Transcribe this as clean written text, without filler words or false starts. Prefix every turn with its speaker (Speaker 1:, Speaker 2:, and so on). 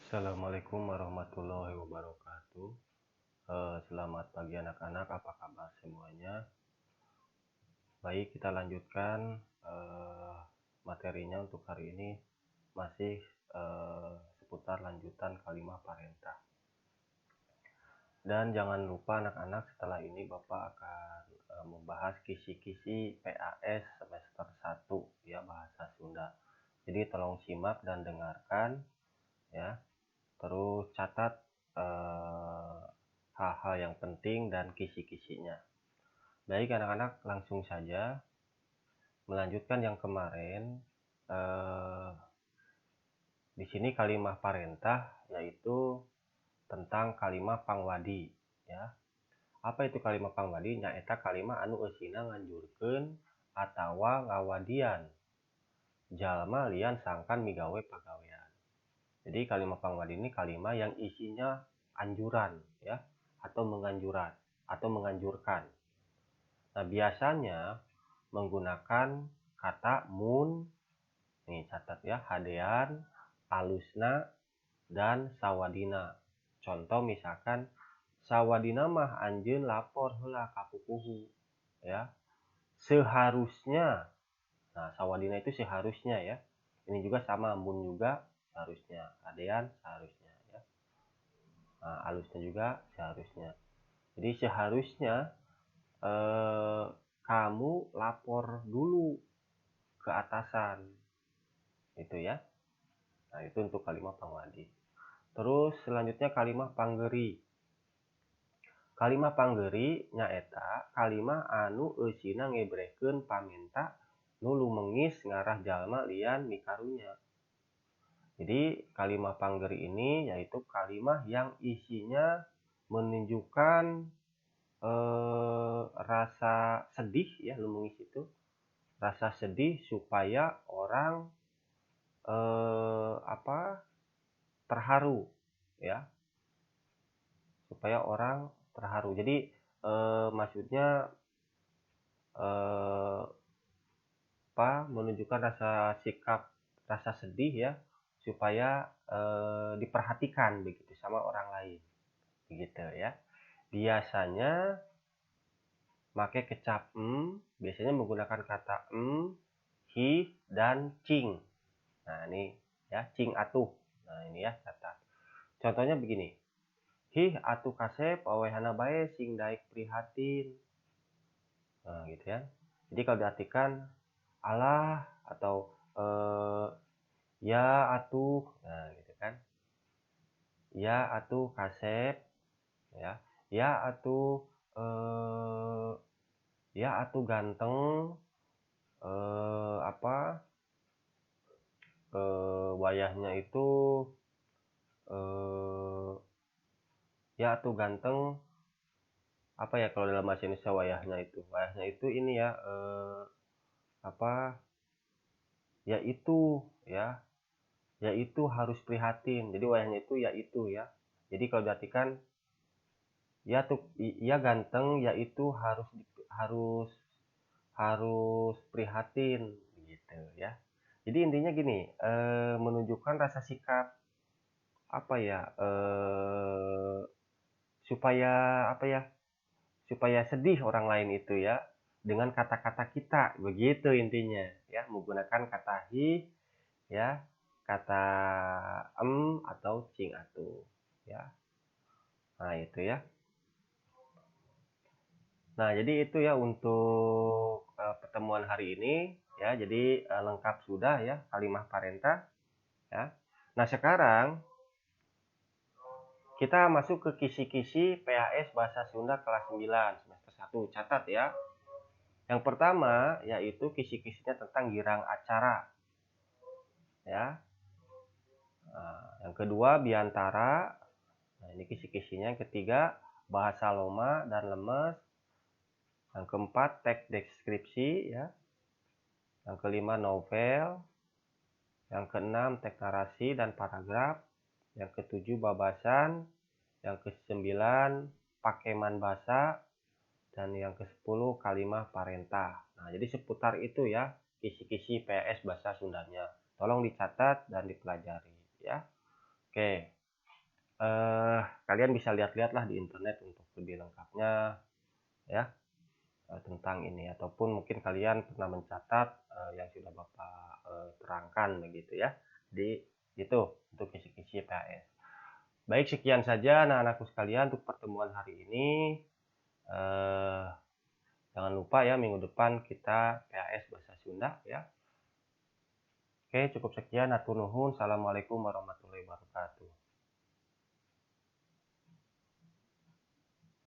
Speaker 1: Assalamualaikum warahmatullahi wabarakatuh. Selamat pagi anak-anak, apa kabar semuanya? Baik, kita lanjutkan materinya untuk hari ini. Masih seputar lanjutan kalimat parenta. Dan jangan lupa anak-anak, setelah ini Bapak akan membahas kisi-kisi PAS semester 1 ya, bahasa Sunda. Jadi tolong simak dan dengarkan ya. Terus catat hal-hal yang penting dan kisi-kisinya. Baik anak-anak, langsung saja melanjutkan yang kemarin. Di sini kalimat parentah yaitu tentang kalimat pangwadi ya. Apa itu kalimat pangwadi? Nyaeta kalimat anu eusina nganjurkeun atawa ngawadian jalma lian sangkan migawe pagawean. Jadi kalimat pangwadi ini kalimat yang isinya anjuran ya, atau menganjurkan. Nah, biasanya menggunakan kata mun, nih catat ya, hadean, alusna, dan sawadina. Contoh misalkan sawadina mah anjeun lapor heula ka pupuhu ya. Seharusnya. Nah, sawadina itu seharusnya ya. Ini juga sama, mun juga seharusnya, hadean seharusnya ya. Nah, alusnya juga seharusnya. Jadi seharusnya kamu lapor dulu ke atasan itu ya. Nah, itu untuk kalimat pangwadi. Terus selanjutnya kalimat panggeri. Kalimat panggeri nyaeta kalimat anu eusina ngebrekeun pamenta nu lumengis ngarah jalma lian mikarunya. Jadi kalimat panggeri ini yaitu kalimat yang isinya menunjukkan rasa sedih ya, lumengis itu rasa sedih supaya orang terharu ya, supaya orang terharu. Jadi maksudnya menunjukkan rasa sikap rasa sedih ya, supaya diperhatikan begitu sama orang lain begitu ya. Biasanya pakai kecap biasanya menggunakan kata hi dan cing. Nah, ini ya, cing atuh. Nah, ini ya kata. Contohnya begini. Hi atuh kasep awehana bae sing daek prihatin. Nah, gitu ya. Jadi kalau diartikan alah atau ya atuh, nah gitu kan. Ya atuh kasep ya. Ya atuh ganteng, wayahnya itu ya atuh ganteng, apa ya kalau dalam bahasa Indonesia wayahnya itu ini ya, yaitu harus prihatin. Jadi wayahnya itu yaitu ya. Jadi kalau diartikan ya ganteng yaitu harus prihatin gitu ya. Jadi intinya gini, menunjukkan rasa sikap supaya sedih orang lain itu ya dengan kata-kata kita, begitu intinya ya, menggunakan kata hi ya, kata atau cing atuh ya. Nah, itu ya. Nah, jadi itu ya untuk pertemuan hari ini ya. Jadi lengkap sudah ya kalimat parenta ya. Nah, sekarang kita masuk ke kisi-kisi PAS Bahasa Sunda kelas 9 semester 1. Catat ya. Yang pertama yaitu kisi-kisinya tentang girang acara. Ya. Nah, yang kedua biantara. Nah, ini kisi-kisinya. Yang ketiga bahasa loma dan lemes. Yang keempat teks deskripsi ya. Yang kelima novel. Yang keenam teks narasi dan paragraf. Yang ketujuh babasan. Yang kesembilan pakeman bahasa. Dan yang ke-10 kalimat parentah. Nah, jadi seputar itu ya kisi-kisi PAS bahasa Sundanya. Tolong dicatat dan dipelajari ya. Oke. Kalian bisa lihat-lihat lah di internet untuk lebih lengkapnya ya, tentang ini, ataupun mungkin kalian pernah mencatat yang sudah Bapak terangkan begitu ya di itu untuk kisi-kisi PAS. Baik, sekian saja anak-anakku sekalian untuk pertemuan hari ini. Jangan lupa ya, minggu depan kita PAS bahasa Sunda ya. Oke, cukup sekian. Hatur nuhun. Assalamualaikum warahmatullahi wabarakatuh.